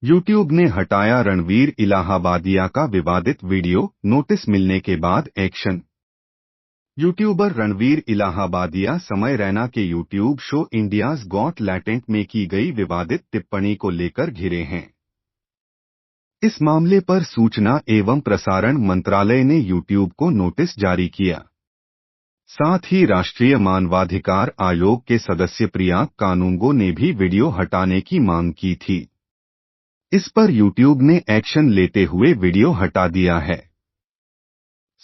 YouTube ने हटाया रणवीर इलाहाबादिया का विवादित वीडियो, नोटिस मिलने के बाद एक्शन। यूट्यूबर रणवीर इलाहाबादिया समय रैना के YouTube show India's got talent में की गई विवादित टिप्पणी को लेकर घिरे हैं। इस मामले पर सूचना एवं प्रसारण मंत्रालय ने यूट्यूब को नोटिस जारी किया। साथ ही राष्ट्रीय मानवाधिकार आयोग के सदस्य प्रियांक कानूंगो ने भी वीडियो हटाने की मांग की थी। इस पर यूट्यूब ने एक्शन लेते हुए वीडियो हटा दिया है।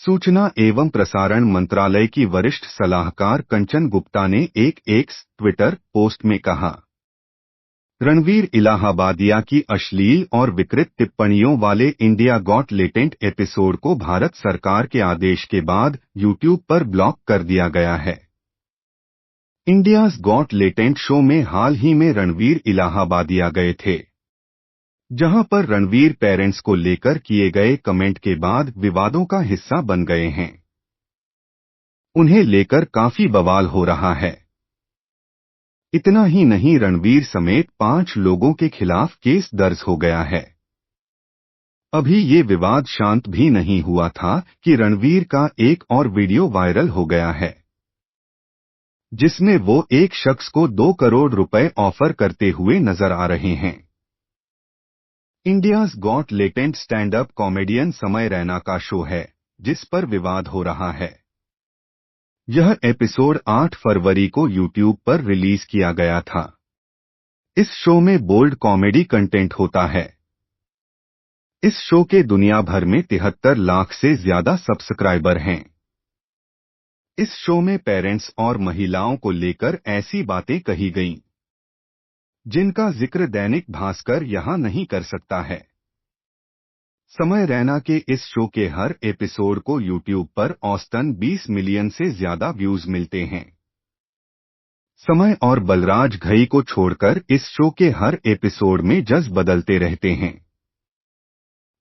सूचना एवं प्रसारण मंत्रालय की वरिष्ठ सलाहकार कंचन गुप्ता ने एक एक्स ट्विटर पोस्ट में कहा, रणवीर इलाहाबादिया की अश्लील और विकृत टिप्पणियों वाले इंडिया गॉट टैलेंट एपिसोड को भारत सरकार के आदेश के बाद यूट्यूब पर ब्लॉक कर दिया गया है। इंडियाज गॉट टैलेंट शो में हाल ही में रणवीर इलाहाबादिया गए थे, जहां पर रणवीर पेरेंट्स को लेकर किए गए कमेंट के बाद विवादों का हिस्सा बन गए हैं। उन्हें लेकर काफी बवाल हो रहा है। इतना ही नहीं, रणवीर समेत 5 लोगों के खिलाफ केस दर्ज हो गया है। अभी ये विवाद शांत भी नहीं हुआ था कि रणवीर का एक और वीडियो वायरल हो गया है, जिसमें वो एक शख्स को 2 करोड़ रुपए ऑफर करते हुए नजर आ रहे हैं। India's got talent stand up comedian समय रैना का शो है, जिस पर विवाद हो रहा है। यह एपिसोड 8 फरवरी को यूट्यूब पर रिलीज किया गया था। इस शो में बोल्ड कॉमेडी कंटेंट होता है। इस शो के दुनिया भर में 73 लाख से ज्यादा सब्सक्राइबर हैं। इस शो में पेरेंट्स और महिलाओं को लेकर ऐसी बातें कही गईं, जिनका जिक्र दैनिक भास्कर यहां नहीं कर सकता है। समय रैना के इस शो के हर एपिसोड को यूट्यूब पर औसतन 20 मिलियन से ज्यादा व्यूज मिलते हैं। समय और बलराज घई को छोड़कर इस शो के हर एपिसोड में जज बदलते रहते हैं।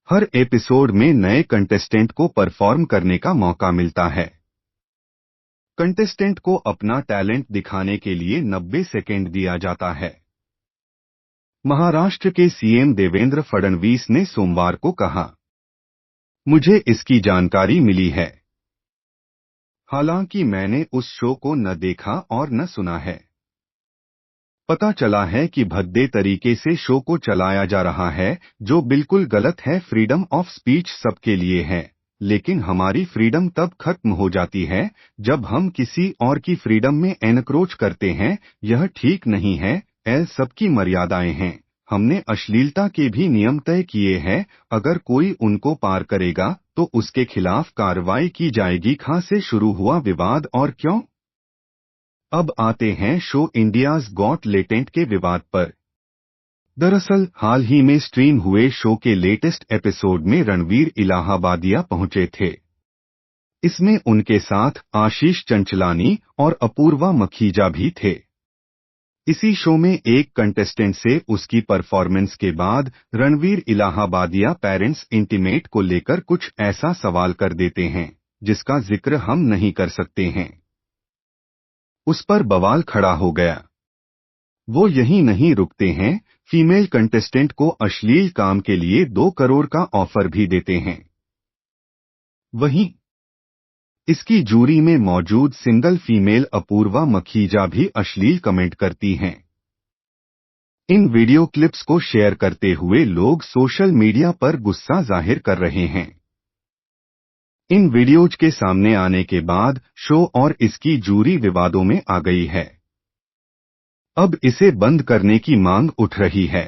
हर एपिसोड में नए कंटेस्टेंट को परफॉर्म करने का मौका मिलता है। कंटेस्टेंट को अपना टैलेंट दिखाने के लिए 90 सेकेंड दिया जाता है। महाराष्ट्र के सीएम देवेंद्र फडणवीस ने सोमवार को कहा, मुझे इसकी जानकारी मिली है। हालांकि मैंने उस शो को न देखा और न सुना है। पता चला है कि भद्दे तरीके से शो को चलाया जा रहा है, जो बिल्कुल गलत है। फ्रीडम ऑफ स्पीच सबके लिए है, लेकिन हमारी फ्रीडम तब खत्म हो जाती है जब हम किसी और की फ्रीडम में एनक्रोच करते हैं। यह ठीक नहीं है। सबकी मर्यादाएं हैं। हमने अश्लीलता के भी नियम तय किए हैं। अगर कोई उनको पार करेगा तो उसके खिलाफ कार्रवाई की जाएगी। खां से शुरू हुआ विवाद और क्यों। अब आते हैं शो इंडियाज गॉट टैलेंट के विवाद पर। दरअसल हाल ही में स्ट्रीम हुए शो के लेटेस्ट एपिसोड में रणवीर इलाहाबादिया पहुंचे थे। इसमें उनके साथ आशीष चंचलानी और अपूर्वा मखीजा भी थे। इसी शो में एक कंटेस्टेंट से उसकी परफॉर्मेंस के बाद रणवीर इलाहाबादिया पेरेंट्स इंटीमेट को लेकर कुछ ऐसा सवाल कर देते हैं, जिसका जिक्र हम नहीं कर सकते हैं। उस पर बवाल खड़ा हो गया। वो यहीं नहीं रुकते हैं, फीमेल कंटेस्टेंट को अश्लील काम के लिए 2 करोड़ का ऑफर भी देते हैं। वहीं इसकी जूरी में मौजूद सिंगल फीमेल अपूर्वा मखीजा भी अश्लील कमेंट करती हैं। इन वीडियो क्लिप्स को शेयर करते हुए लोग सोशल मीडिया पर गुस्सा जाहिर कर रहे हैं। इन वीडियोज के सामने आने के बाद शो और इसकी जूरी विवादों में आ गई है। अब इसे बंद करने की मांग उठ रही है।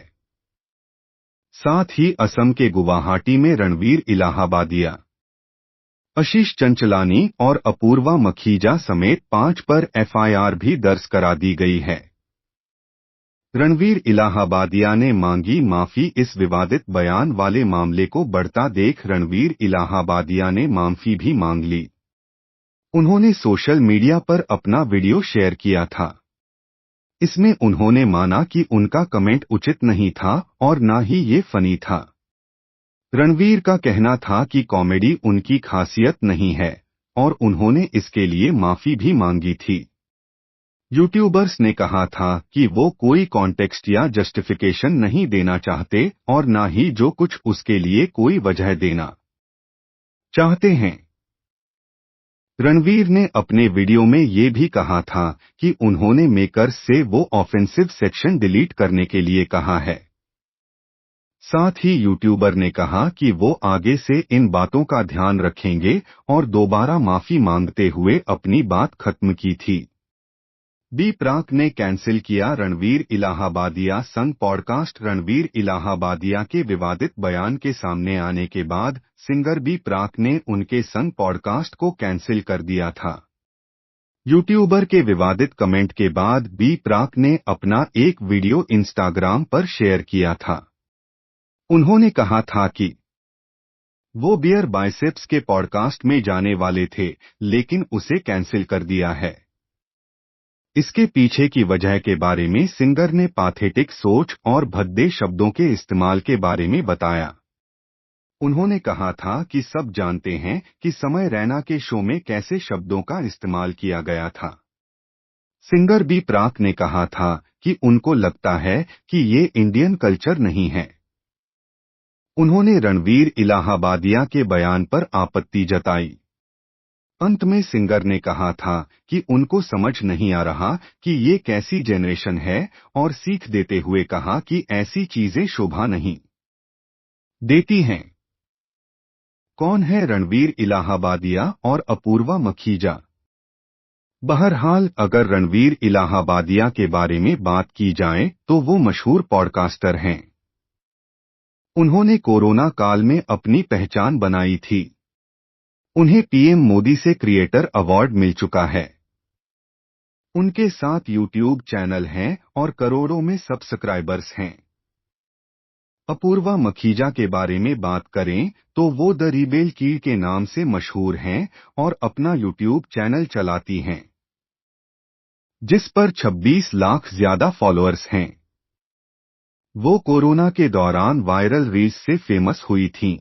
साथ ही असम के गुवाहाटी में रणवीर इलाहाबादिया, आशीष चंचलानी और अपूर्वा मखीजा समेत 5 पर एफआईआर भी दर्ज करा दी गई है। रणवीर इलाहाबादिया ने मांगी माफी। इस विवादित बयान वाले मामले को बढ़ता देख रणवीर इलाहाबादिया ने माफी भी मांग ली। उन्होंने सोशल मीडिया पर अपना वीडियो शेयर किया था। इसमें उन्होंने माना कि उनका कमेंट उचित नहीं था और न ही ये फनी था। रणवीर का कहना था कि कॉमेडी उनकी खासियत नहीं है और उन्होंने इसके लिए माफी भी मांगी थी। यूट्यूबर्स ने कहा था कि वो कोई कॉन्टेक्स्ट या जस्टिफिकेशन नहीं देना चाहते और ना ही जो कुछ उसके लिए कोई वजह देना चाहते हैं। रणवीर ने अपने वीडियो में ये भी कहा था कि उन्होंने मेकर्स से वो ऑफेंसिव सेक्शन डिलीट करने के लिए कहा है। साथ ही यूट्यूबर ने कहा कि वो आगे से इन बातों का ध्यान रखेंगे और दोबारा माफी मांगते हुए अपनी बात खत्म की थी। बी प्राक ने कैंसिल किया रणवीर इलाहाबादिया संग पॉडकास्ट। रणवीर इलाहाबादिया के विवादित बयान के सामने आने के बाद सिंगर बी प्राक ने उनके संग पॉडकास्ट को कैंसिल कर दिया था। यूट्यूबर के विवादित कमेंट के बाद बी प्राक ने अपना एक वीडियो इंस्टाग्राम पर शेयर किया था। उन्होंने कहा था कि वो बियर बाइसेप्स के पॉडकास्ट में जाने वाले थे लेकिन उसे कैंसिल कर दिया है। इसके पीछे की वजह के बारे में सिंगर ने पाथेटिक सोच और भद्दे शब्दों के इस्तेमाल के बारे में बताया। उन्होंने कहा था कि सब जानते हैं कि समय रैना के शो में कैसे शब्दों का इस्तेमाल किया गया था। सिंगर बी प्राक ने कहा था कि उनको लगता है कि ये इंडियन कल्चर नहीं है। उन्होंने रणवीर इलाहाबादिया के बयान पर आपत्ति जताई। अंत में सिंगर ने कहा था कि उनको समझ नहीं आ रहा कि ये कैसी जनरेशन है और सीख देते हुए कहा कि ऐसी चीजें शोभा नहीं देती हैं। कौन है रणवीर इलाहाबादिया और अपूर्वा मखीजा? बहरहाल अगर रणवीर इलाहाबादिया के बारे में बात की जाए तो वो मशहूर पॉडकास्टर हैं। उन्होंने कोरोना काल में अपनी पहचान बनाई थी। उन्हें पीएम मोदी से क्रिएटर अवार्ड मिल चुका है। उनके साथ यूट्यूब चैनल हैं और करोड़ों में सब्सक्राइबर्स हैं। अपूर्वा मखीजा के बारे में बात करें तो वो द रिबेल कीड के नाम से मशहूर हैं और अपना यूट्यूब चैनल चलाती हैं जिस पर 26 लाख ज्यादा फॉलोअर्स हैं। वो कोरोना के दौरान वायरल रील्स से फेमस हुई थीं।